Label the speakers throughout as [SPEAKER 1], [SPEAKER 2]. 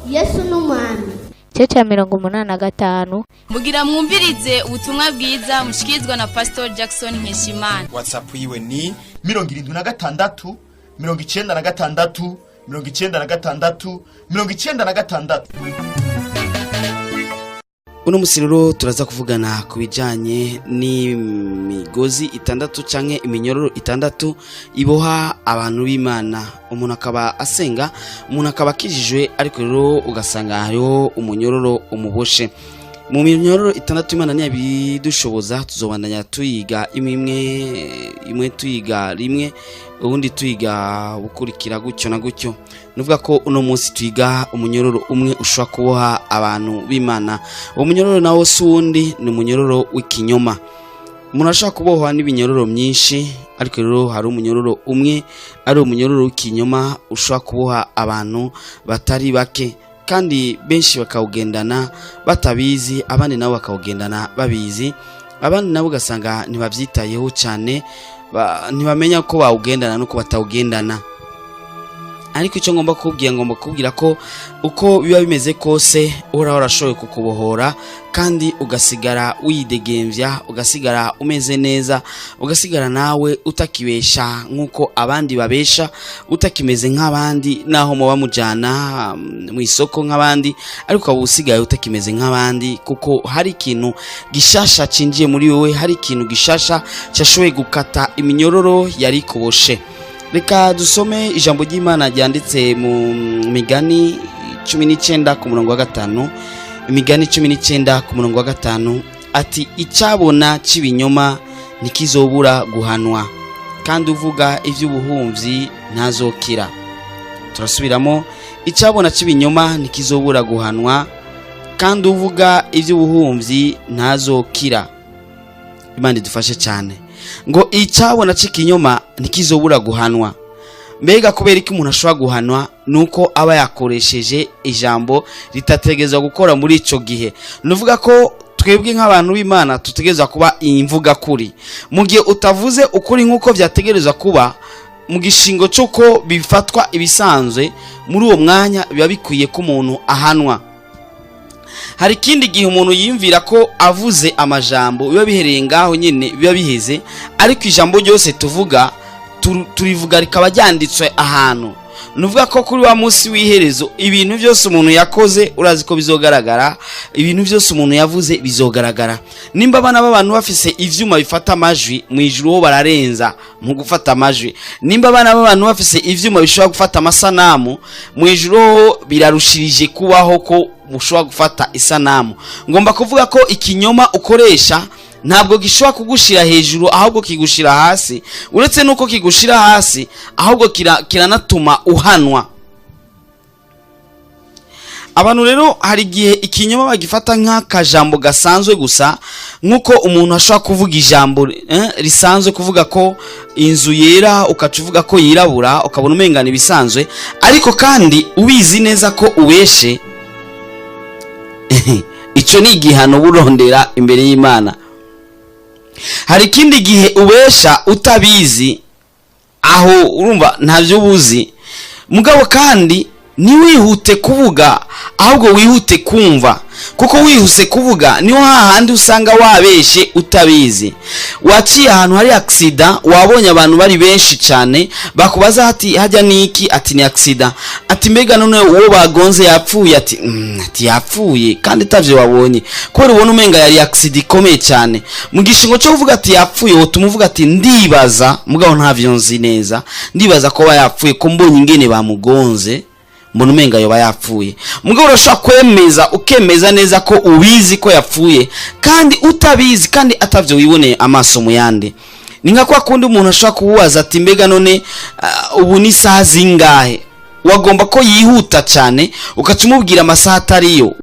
[SPEAKER 1] Yesu n'umwami. Cece 85
[SPEAKER 2] mugira mwumvirize ubutumwa bwiza mushikizwa na Pastor Jackson Nkeshimana.
[SPEAKER 3] WhatsApp yiwe ni 76 96 96 96.
[SPEAKER 4] Uno musiruro turaza kuvugana ku bijanye n'imigozi 6 canke iminyororo 6 iboha abantu b'Imana. Umuntu akaba asenga, umuntu akaba akijijwe, ariko rero ugasanga hariho umunyororo umuboshe. Mu minyororo 6 Imana ntiyabidushoboza, tuzobandanya tuyiga imwe tuyiga rimwe, ubundi tuyiga bukurikira gutyo na gutyo. Nuvuga ko uno munsi twiga umunyororo umwe ushobora kuboha abantu b'Imana. Uwo munyororo nawo sundi ni umunyororo w'ikinyoma. Umuntu ashaka kubohwa n'ibinyororo myinshi, ariko rero hari umunyororo umwe ari umunyororo w'ikinyoma ushobora kuboha abantu batari bake, kandi benshi bakawugendana batabizi, abandi nabo bakawugendana babizi, abandi nabo ugasanga ntibavyitayeho cyane, ntibamenya ko bawugendana nuko batawugendana. Ariko icyo ngomba kubwira ko uko biba bimeze kose uhora urashoboye kukubohora, kandi ugasigara widegemvya, ugasigara umeze neza, ugasigara nawe utakibesha nkuko abandi babesha, utakimeze nk'abandi naho muba mujana mu isoko nk'abandi, ariko abo usigaye utakimeze nk'abandi, kuko hari ikintu gishasha cinjiye muri wewe, hari ikintu gishasha cyashoboye gukata iminyororo yari kuboshe. Reka dusome ijambo ry'Imana ryanditse mu Migani 19:5. Imigani 19:5 ati icyabona cy'ibinyoma ntikizobura guhanwa, kandi uvuga ivy'ubuhumvyi ntazokira. Turasubiramo, icyabona cy'ibinyoma ntikizobura guhanwa, kandi uvuga ivy'ubuhumvyi ntazokira. Imana idufashe cyane ngo icyabona cy'ikinyoma ntikizobura guhanwa. Mbega kubera iki umuntu ashobora guhanwa? Nuko aba yakoresheje ijambo ritategezwa gukora muri ico gihe. Nuvuga ko twebwe nk'abantu b'Imana tutegezwa kuba imvuga kuri. Mu gihe utavuze ukuri nkuko vyategerezwa kuba, mu gishingo cyuko bifatwa ibisanzwe, muri uwo mwanya biba bikwiye ko umuntu ahanwa. Hari ikindi gihe umuntu yimvira ko avuze amajambo biba bihereye ngaho nyine biba biheze, ariko ijambo ryose tuvuga turivuga rikaba ryanditswe ahantu. Nuvuga ko kuri wa munsi w'iherezo ibintu byose umuntu yakoze urazi ko bizogaragara, ibintu byose umuntu yavuze bizogaragara. Nimba abana b'abantu bafise ivyuma bifata amajwi, mu ijuru ho bararenza mu gufata amajwi. Nimba abana b'abantu bafise ivyuma bishobora gufata amasanamu, mu ijuru ho birarushirije kubaho ko mushobora gufata isanamu. Ngomba kuvuga ko ikinyoma ukoresha ntabwo gishobora kugushira hejuru, ahubwo kigushira hasi. Uretse nuko kigushira hasi, ahubwo kiranatuma uhanwa. Abantu rero hari igihe ikinyoma bagifata nk'akajambo gasanzwe gusa, nkuko umuntu ashobora kuvuga ijambo risanzwe, kuvuga ko inzu yera ukacuvuga ko yirabura, ukabona umengana ibisanzwe, ariko kandi ubizi neza ko ubeshe. Ico ni igihano burondera imbere y'Imana. Hari ikindi gihe ubesha utabizi, aho urumva ntavyo ubuzi, mugabo kandi ntiwihute kuvuga, ahubwo wihute kumva, kuko wihuse kuvuga niho hahandi usanga wabeshe utabizi. Waciye ahantu hari accident, wabonye abantu bari benshi cyane, bakubaza ati hajya niki, ati ni accident, ati mbega none uwo bagonze yapfuye, ati yapfuye, kandi tavyo wabonye, kubera ubona umenga yari accident ikomeye cyane. Mu gishingo cyo kuvuga ati yapfuye, utumuvuga ati ndibaza, mugabo ntavyo nzi neza, ndibaza ko yapfuye ko mbonye ingene bamugonze, mbona umenga yoba yapfuye. Mugabo urashaka kwemeza, ukemeza neza ko ubizi ko yapfuye, kandi utabizi, kandi atavyo wiboneye amaso mu yandi. Ni nka kwa kundi umuntu ashaka kububaza ati mbega none ubu ni saha zingahe, wagomba ko yihuta cyane ukacumubwira amasaha atariyo.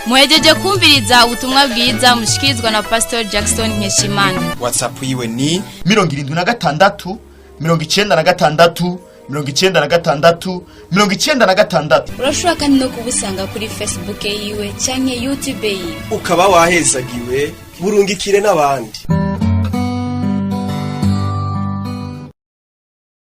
[SPEAKER 2] Muhejeje kumviriza ubutumwa bwiza mushikizwa na Pastor Jackson Nkeshimana.
[SPEAKER 3] WhatsApp yiwe ni 76 96 96.
[SPEAKER 2] Urashobora kandi no kubusanga kuri Facebook yiwe canke YouTube yiwe.
[SPEAKER 5] Ukaba wahezagiwe burungikire n'abandi.